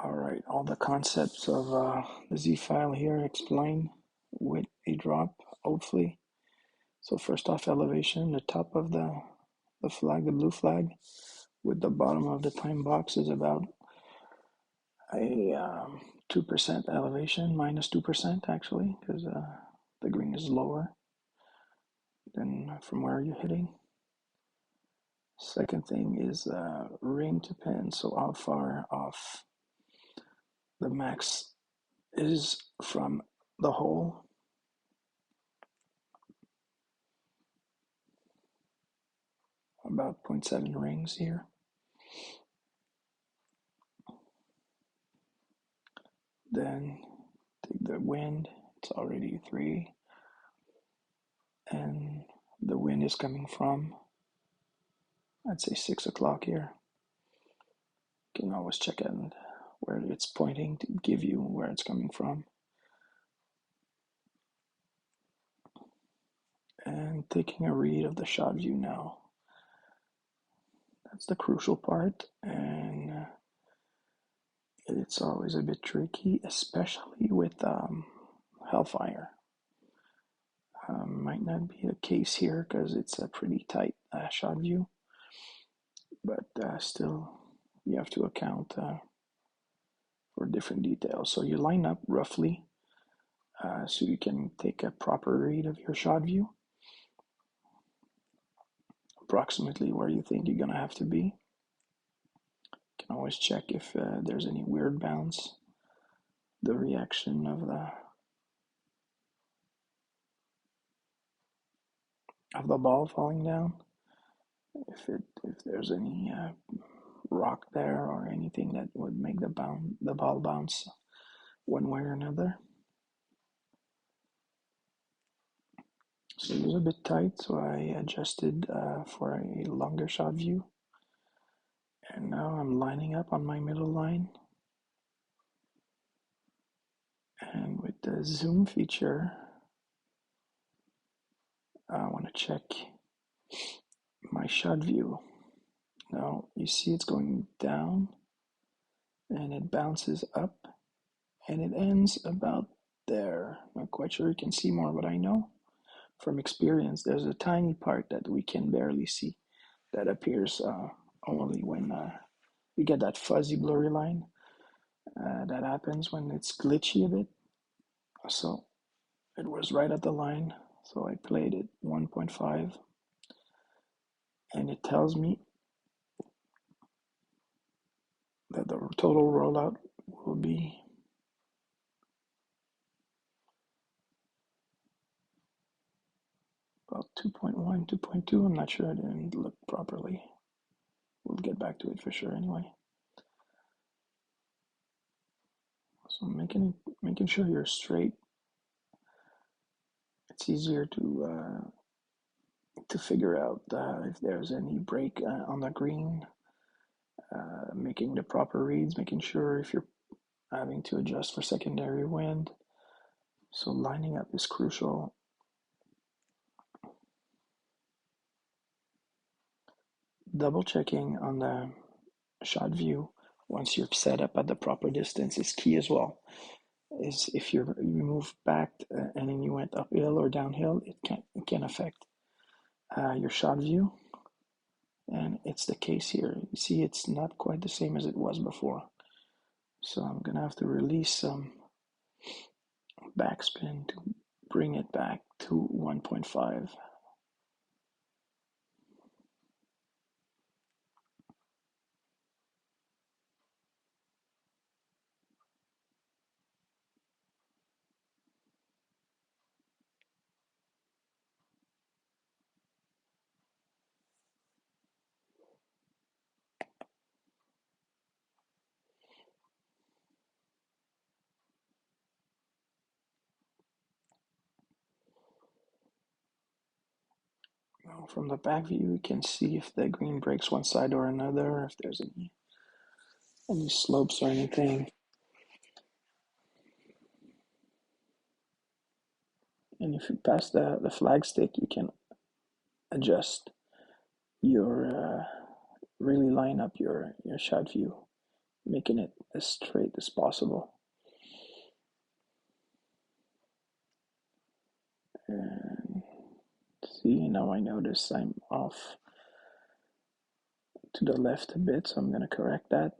All right, all the concepts of the Zfile here explained with a drop, hopefully. So first off, elevation, the top of the flag, the blue flag, with the bottom of the time box is about a 2% elevation, minus 2% actually, because the green is lower than from where you're hitting. Second thing is ring to pin, so how far off the max is from the hole. About 0.7 rings here. Then take the wind, it's already 3, and the wind is coming from, I'd say 6 o'clock here. You can always check out where it's pointing to give you where it's coming from. And taking a read of the shot view now. That's the crucial part, and it's always a bit tricky, especially with Hellfire. Might not be the case here because it's a pretty tight shot view, but still you have to account for different details. So you line up roughly so you can take a proper read of your shot view, approximately where you think you're gonna have to be. You can always check if there's any weird bounce, the reaction of the ball falling down, if there's any rock there or anything that would make the ball bounce one way or another. So it was a bit tight, so I adjusted for a longer shot view. And now I'm lining up on my middle line. And with the zoom feature, I want to check my shot view. Now you see it's going down and it bounces up and it ends about there. Not quite sure you can see more, but I know from experience there's a tiny part that we can barely see that appears only when you get that fuzzy blurry line. That happens when it's glitchy a bit. So it was right at the line, so I played it 1.5 and it tells me that the total rollout will be about 2.1, 2.2. I'm not sure, I didn't look properly. We'll get back to it for sure anyway. So making sure you're straight. It's easier to figure out if there's any break on the green. Making the proper reads, making sure if you're having to adjust for secondary wind. So lining up is crucial. Double checking on the shot view once you're set up at the proper distance is key as well. Is if you move back and then you went uphill or downhill, it can affect your shot view, and it's the case here. You see, it's not quite the same as it was before, so I'm gonna have to release some backspin to bring it back to 1.5. Now from the back view, you can see if the green breaks one side or another, if there's any slopes or anything. And if you pass the flag stick, you can adjust your really line up your shot view making it as straight as possible. And see, now I notice I'm off to the left a bit, so I'm going to correct that.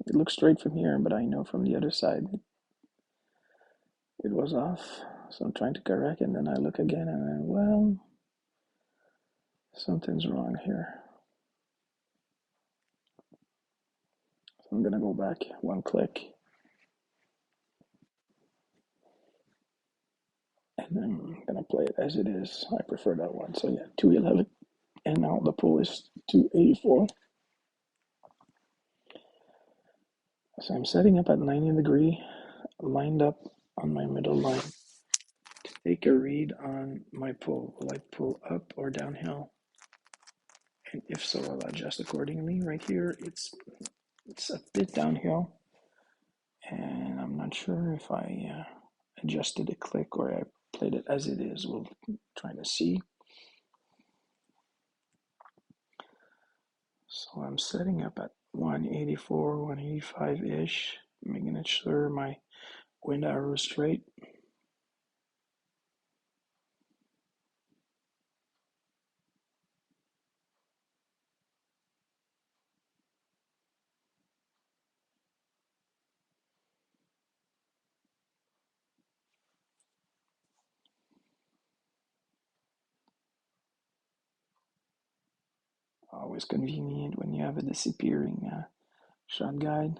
It looks straight from here, but I know from the other side it was off. So I'm trying to correct it, and then I look again and then, well, something's wrong here. So I'm going to go back one click. And then I'm going to play it as it is. I prefer that one. So yeah, 211. And now the pull is 284. So I'm setting up at 90 degree, lined up on my middle line. Take a read on my pull. Will I pull up or downhill? And if so, I'll adjust accordingly. Right here, it's a bit downhill. And I'm not sure if I adjusted a click or I played it as it is. We'll try to see. So I'm setting up at 184, 185-ish, making it sure my wind arrow is straight. Always convenient when you have a disappearing shot guide.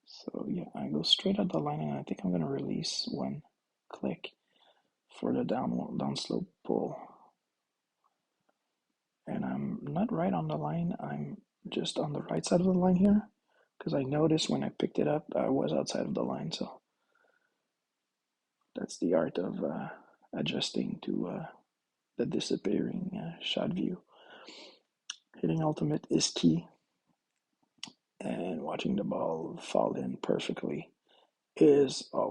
So yeah, I go straight at the line, and I think I'm gonna release one click for the downslope pull. And I'm not right on the line, I'm just on the right side of the line here, because I noticed when I picked it up, I was outside of the line. So that's the art of adjusting to the disappearing shot view. Hitting ultimate is key, and watching the ball fall in perfectly is always